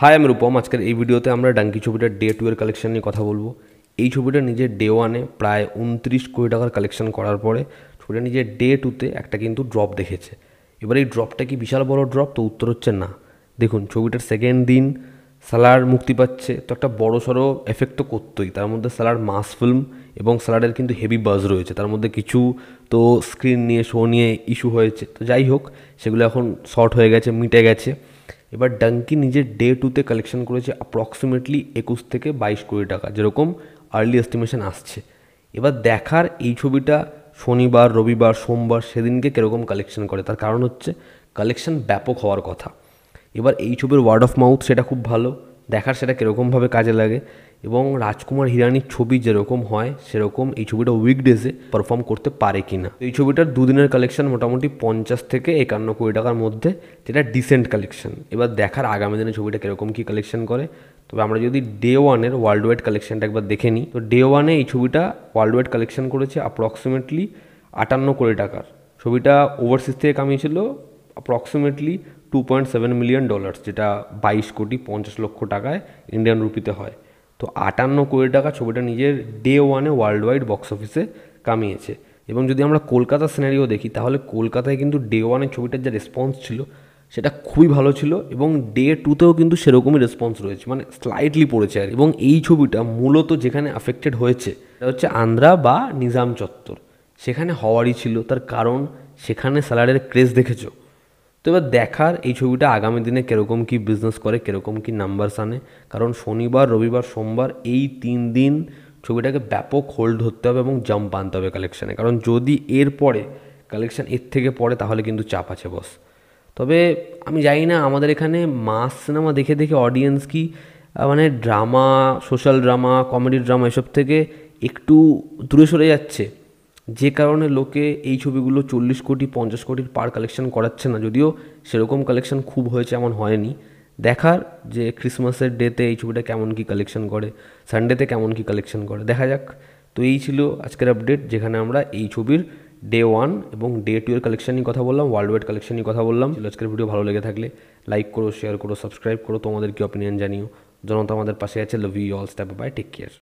High আমি রূপম। আজকের এই ভিডিওতে আমরা ডাঙ্কি ছবিটার ডে 2 এর কালেকশন নিয়ে কথা বলবো। এই ছবিটা নিজের ডে 1-এ প্রায় 29 কোটি টাকার কালেকশন করার পরে ছবিটা নিজের ডে 2-তে একটা কিন্তু ড্রপ দেখেছে। এবার এই ড্রপটা কি বিশাল বড় ড্রপ? তো উত্তর হচ্ছে না। দেখুন, ছবিটার সেকেন্ড দিন সালার মুক্তি পাচ্ছে, তো একটা বড় সড়ো এফেক্ট তো করতোই। তার মধ্যে সালার মাস ফিল্ম এবং সালারের কিন্তু হেভি বাজ রয়েছে। তার মধ্যে কিছু তো স্ক্রিন নিয়ে শো নিয়ে ইস্যু হয়েছে, তো যাই হোক সেগুলো এখন শর্ট হয়ে গেছে, মিটে গেছে। এবার ডাঙ্কি নিজের ডে 2-তে কালেকশন করেছে অ্যাপ্রক্সিমেটলি 21 থেকে 22 কোটি টাকা, যেরকম আর্লি এস্টিমেশন আসছে। এবার দেখার এই ছবিটা শনিবার, রবিবার, সোমবার সেদিনকে কীরকম কালেকশন করে। তার কারণ হচ্ছে কালেকশন ব্যাপক হওয়ার কথা। এবার এই ছবির ওয়ার্ড অফ মাউথ সেটা খুব ভালো, দেখার সেটা কীরকমভাবে কাজে লাগে। এবং রাজকুমার হিরানির ছবি যেরকম হয় সেরকম এই ছবিটা উইকডেজে পারফর্ম করতে পারে কি না। এই ছবিটার দুদিনের কালেকশন মোটামুটি 50 থেকে 51 কোটি টাকার মধ্যে, যেটা ডিসেন্ট কালেকশন। এবার দেখার আগামী দিনে ছবিটা কীরকম কী কালেকশন করে। তবে আমরা যদি ডে 1-এর ওয়ার্ল্ড ওয়াইড কালেকশনটা একবার দেখে নিই, তো ডে 1-এ এই ছবিটা ওয়ার্ল্ড ওয়াইড কালেকশন করেছে অ্যাপ্রক্সিমেটলি 58 কোটি টাকার। ছবিটা ওভারসিজ থেকে কামিয়েছিল অ্যাপ্রক্সিমেটলি $2.7 মিলিয়ন, যেটা 22 কোটি 50 লক্ষ টাকায় ইন্ডিয়ান রুপিতে হয়। তো 58 কোটি টাকা ছবিটা নিজের ডে 1-এ ওয়ার্ল্ড ওয়াইড বক্স অফিসে কামিয়েছে। এবং যদি আমরা কলকাতার সিনারিও দেখি, তাহলে কলকাতায় কিন্তু ডে 1-এর ছবিটার যে রেসপন্স ছিল সেটা খুবই ভালো ছিল, এবং ডে 2-তেও কিন্তু সেরকমই রেসপন্স রয়েছে, মানে স্লাইটলি পড়েছে আর। এবং এই ছবিটা মূলত যেখানে অ্যাফেক্টেড হয়েছে সেটা হচ্ছে আন্ধ্রা বা নিজাম চত্বর। সেখানে হওয়ারই ছিল, তার কারণ সেখানে স্যালারের ক্রেজ দেখেছো। তো এবার দেখার এই ছবিটা আগামী দিনে কীরকম কী বিজনেস করে, কীরকম কী নাম্বারস আনে। কারণ শনিবার, রবিবার, সোমবার এই 3 দিন ছবিটাকে ব্যাপক হোল্ড ধরতে হবে এবং জাম্প আনতে হবে কালেকশানে। কারণ যদি এর পরে কালেকশান এর থেকে পড়ে তাহলে কিন্তু চাপ আছে বস। তবে আমি জানি না আমাদের এখানে মাস সিনেমা দেখে দেখে অডিয়েন্স কি মানে drama, social drama, comedy drama এসব থেকে একটু দূরে সরে যাচ্ছে, যে কারণে লোকে এই ছবিগুলো 40 কোটি 50 কোটির পার কালেকশন করাচ্ছে না। যদিও সেরকম কালেকশন খুব হয়েছে এমন হয়নি। দেখার যে ক্রিসমাসের ডেতে এই ছবিটা কেমন কী কালেকশন করে, সানডেতে কেমন কী কালেকশন করে, দেখা যাক। তো এই ছিল আজকের আপডেট, যেখানে আমরা এই ছবির ডে 1 এবং ডে 2 এর কালেকশন নিয়ে কথা বললাম, ওয়ার্ল্ড ওয়াইড কালেকশন নিয়ে কথা বললাম। আজকের ভিডিও ভালো লেগে থাকলে লাইক করো, শেয়ার করো, সাবস্ক্রাইব করো, তোমাদের কি অপিনিয়ন জানিও। জনতা আমাদের পাশে আছে। Love you all, step by, take care.